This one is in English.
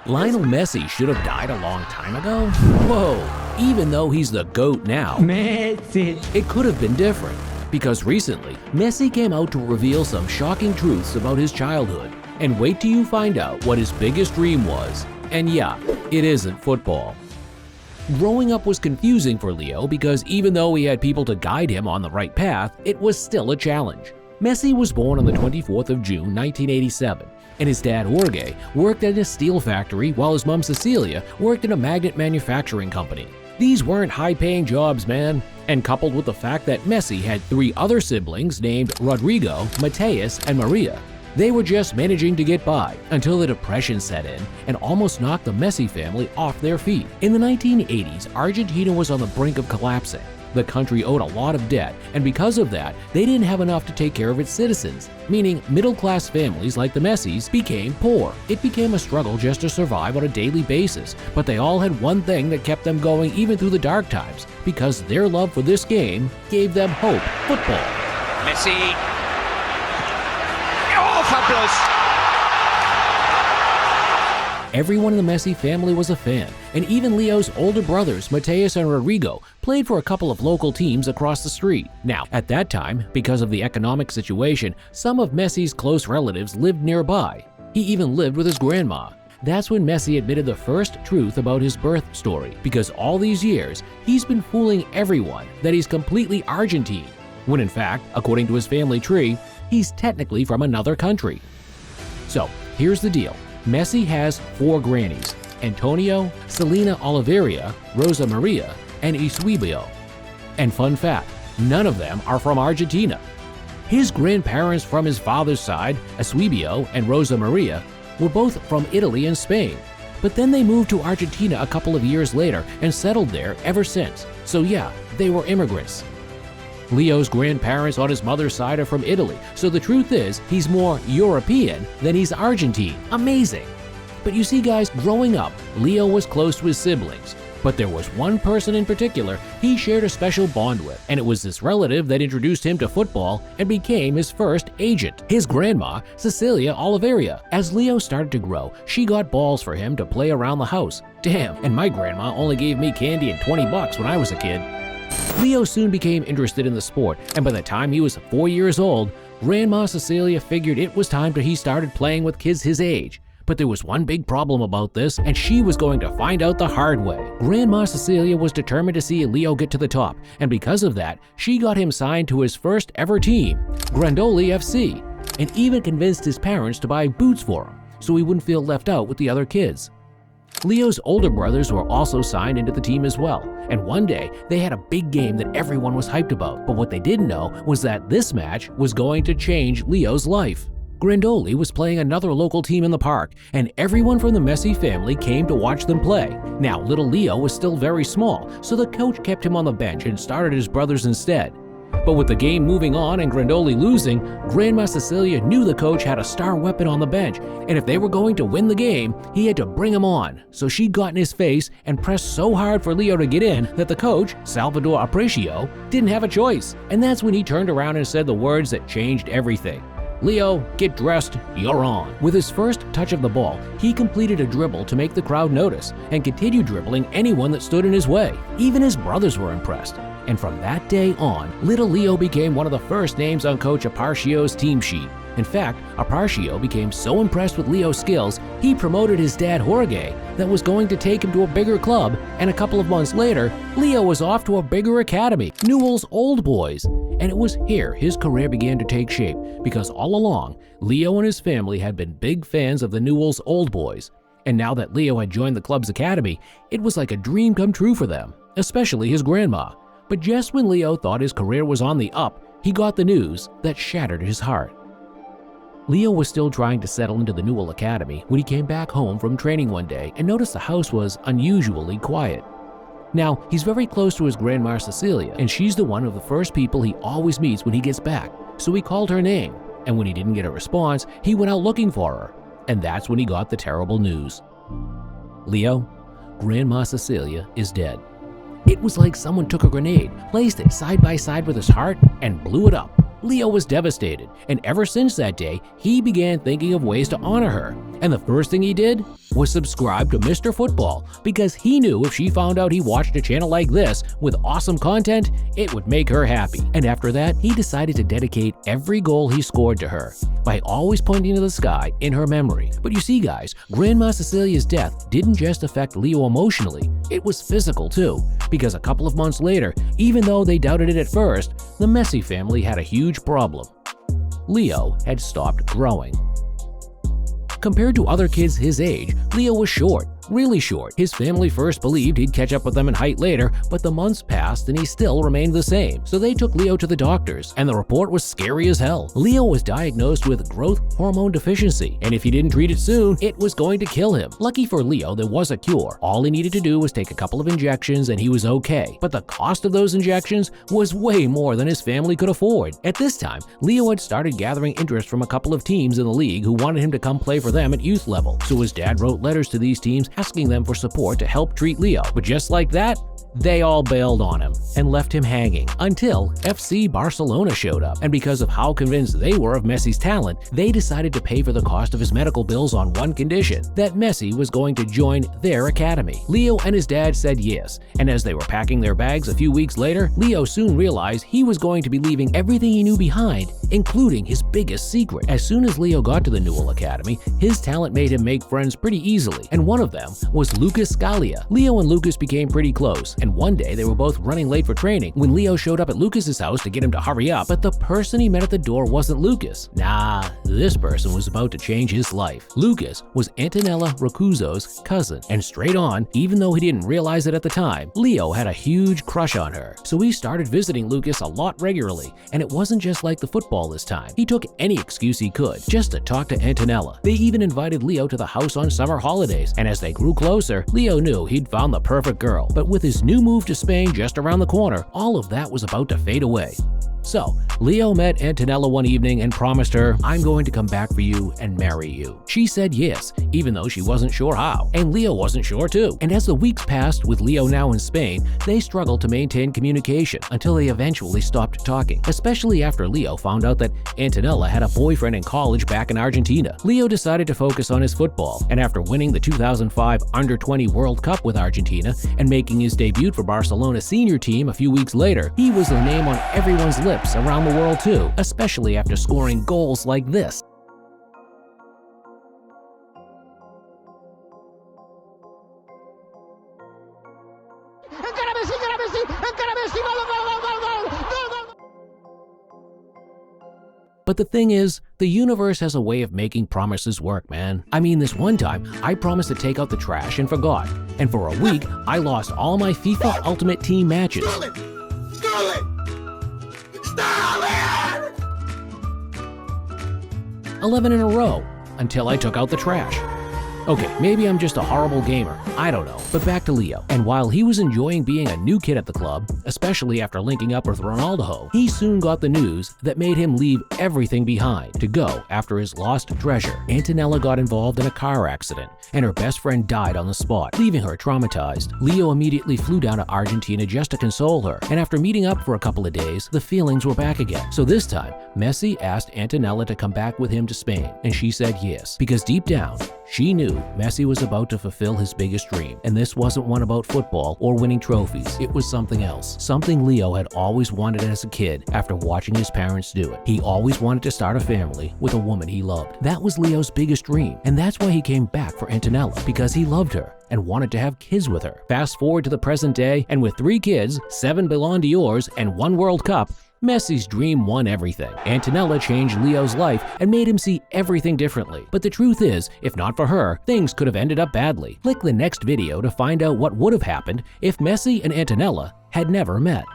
Lionel Messi should have died a long time ago? Whoa, even though he's the GOAT now, Messi. it could have been different. Because recently, Messi came out to reveal some shocking truths about his childhood. And wait till you find out what his biggest dream was. And yeah, it isn't football. Growing up was confusing for Leo because even though he had people to guide him on the right path, it was still a challenge. Messi was born on the 24th of June 1987, and his dad Jorge worked at a steel factory while his mom Cecilia worked in a magnet manufacturing company. These weren't high-paying jobs, man. And coupled with the fact that Messi had 3 other siblings named Rodrigo, Mateus, and Maria, they were just managing to get by until the Depression set in and almost knocked the Messi family off their feet. In the 1980s, Argentina was on the brink of collapsing. The country owed a lot of debt, and because of that, they didn't have enough to take care of its citizens, meaning middle-class families like the Messis became poor. It became a struggle just to survive on a daily basis, but they all had one thing that kept them going even through the dark times, because their love for this game gave them hope: football. Messi. Oh, fabulous! Everyone in the Messi family was a fan, and even Leo's older brothers, Mateus and Rodrigo, played for a couple of local teams across the street. Now, at that time, because of the economic situation, some of Messi's close relatives lived nearby. He even lived with his grandma. That's when Messi admitted the first truth about his birth story, because all these years, he's been fooling everyone that he's completely Argentine, when in fact, according to his family tree, he's technically from another country. So, here's the deal. Messi has 4 grannies: Antonio, Selena Oliveira, Rosa Maria, and Eusebio. And fun fact, none of them are from Argentina. His grandparents from his father's side, Eusebio and Rosa Maria, were both from Italy and Spain. But then they moved to Argentina a couple of years later and settled there ever since. So yeah, they were immigrants. Leo's grandparents on his mother's side are from Italy, so the truth is he's more European than he's Argentine. Amazing! But you see guys, growing up, Leo was close to his siblings. But there was one person in particular he shared a special bond with, and it was this relative that introduced him to football and became his first agent, his grandma, Cecilia Oliveira. As Leo started to grow, she got balls for him to play around the house. Damn, and my grandma only gave me candy and $20 when I was a kid. Leo soon became interested in the sport, and by the time he was 4 years old, Grandma Cecilia figured it was time he started playing with kids his age. But there was one big problem about this, and she was going to find out the hard way. Grandma Cecilia was determined to see Leo get to the top, and because of that, she got him signed to his first ever team, Grandoli FC, and even convinced his parents to buy boots for him, so he wouldn't feel left out with the other kids. Leo's older brothers were also signed into the team as well, and one day they had a big game that everyone was hyped about, but what they didn't know was that this match was going to change Leo's life. Grandoli was playing another local team in the park, and everyone from the Messi family came to watch them play. Now, little Leo was still very small, so the coach kept him on the bench and started his brothers instead. But with the game moving on and Grandoli losing, Grandma Cecilia knew the coach had a star weapon on the bench, and if they were going to win the game, he had to bring him on. So she got in his face and pressed so hard for Leo to get in that the coach, Salvador Aprecio, didn't have a choice. And that's when he turned around and said the words that changed everything. "Leo, get dressed, you're on." With his first touch of the ball, he completed a dribble to make the crowd notice and continued dribbling anyone that stood in his way. Even his brothers were impressed. And from that day on, little Leo became one of the first names on Coach Aparcio's team sheet. In fact, Aparcio became so impressed with Leo's skills, he promoted his dad Jorge that was going to take him to a bigger club, and a couple of months later, Leo was off to a bigger academy, Newell's Old Boys. And it was here his career began to take shape, because all along, Leo and his family had been big fans of the Newell's Old Boys. And now that Leo had joined the club's academy, it was like a dream come true for them, especially his grandma. But just when Leo thought his career was on the up, he got the news that shattered his heart. Leo was still trying to settle into the Newell Academy when he came back home from training one day and noticed the house was unusually quiet. Now, he's very close to his grandma Cecilia, and she's the one of the first people he always meets when he gets back, so he called her name, and when he didn't get a response, he went out looking for her, and that's when he got the terrible news. Leo, Grandma Cecilia is dead. It was like someone took a grenade, placed it side by side with his heart, and blew it up. Leo was devastated, and ever since that day, he began thinking of ways to honor her. And the first thing he did was subscribe to Mr. Football, because he knew if she found out he watched a channel like this with awesome content, it would make her happy. And after that, he decided to dedicate every goal he scored to her by always pointing to the sky in her memory. But you see guys, Grandma Cecilia's death didn't just affect Leo emotionally, it was physical too, because a couple of months later, even though they doubted it at first, the Messi family had a huge problem. Leo had stopped growing. Compared to other kids his age, Leo was short, really short. His family first believed he'd catch up with them in height later, but the months passed and he still remained the same. So they took Leo to the doctors, and the report was scary as hell. Leo was diagnosed with growth hormone deficiency, and if he didn't treat it soon, it was going to kill him. Lucky for Leo, there was a cure. All he needed to do was take a couple of injections and he was okay. But the cost of those injections was way more than his family could afford. At this time, Leo had started gathering interest from a couple of teams in the league who wanted him to come play for them at youth level. So his dad wrote letters to these teams asking them for support to help treat Leo. But just like that, they all bailed on him and left him hanging until FC Barcelona showed up. And because of how convinced they were of Messi's talent, they decided to pay for the cost of his medical bills on one condition: that Messi was going to join their academy. Leo and his dad said yes, and as they were packing their bags a few weeks later, Leo soon realized he was going to be leaving everything he knew behind, including his biggest secret. As soon as Leo got to the Newell Academy, his talent made him make friends pretty easily, and one of them was Lucas Scalia. Leo and Lucas became pretty close, and one day they were both running late for training when Leo showed up at Lucas's house to get him to hurry up, but the person he met at the door wasn't Lucas. Nah, this person was about to change his life. Lucas was Antonella Roccuzzo's cousin, and straight on, even though he didn't realize it at the time, Leo had a huge crush on her. So he started visiting Lucas a lot regularly, and it wasn't just like the football this time. He took any excuse he could just to talk to Antonella. They even invited Leo to the house on summer holidays, and as they grew closer, Leo knew he'd found the perfect girl. But with his new move to Spain just around the corner, all of that was about to fade away. So, Leo met Antonella one evening and promised her, "I'm going to come back for you and marry you." She said yes, even though she wasn't sure how, and Leo wasn't sure too. And as the weeks passed with Leo now in Spain, they struggled to maintain communication until they eventually stopped talking, especially after Leo found out that Antonella had a boyfriend in college back in Argentina. Leo decided to focus on his football, and after winning the 2005 Under-20 World Cup with Argentina and making his debut for Barcelona's senior team a few weeks later, he was the name on everyone's lips around the world too, especially after scoring goals like this. But the thing is, the universe has a way of making promises work, man. I mean, this one time, I promised to take out the trash and forgot. And for a week, I lost all my FIFA Ultimate Team matches. 11 in a row, until I took out the trash. Okay, maybe I'm just a horrible gamer, I don't know. But back to Leo. And while he was enjoying being a new kid at the club, especially after linking up with Ronaldo, he soon got the news that made him leave everything behind to go after his lost treasure. Antonella got involved in a car accident, and her best friend died on the spot, leaving her traumatized. Leo immediately flew down to Argentina just to console her, and after meeting up for a couple of days, the feelings were back again. So this time, Messi asked Antonella to come back with him to Spain, and she said yes, because deep down, she knew Messi was about to fulfill his biggest dream, and this wasn't one about football or winning trophies. It was something else, something Leo had always wanted as a kid after watching his parents do it. He always wanted to start a family with a woman he loved. That was Leo's biggest dream, and that's why he came back for Antonella, because he loved her and wanted to have kids with her. Fast forward to the present day, and with 3 kids, 7 Ballon d'Ors, and 1 World Cup, Messi's dream won everything. Antonella changed Leo's life and made him see everything differently. But the truth is, if not for her, things could have ended up badly. Click the next video to find out what would have happened if Messi and Antonella had never met.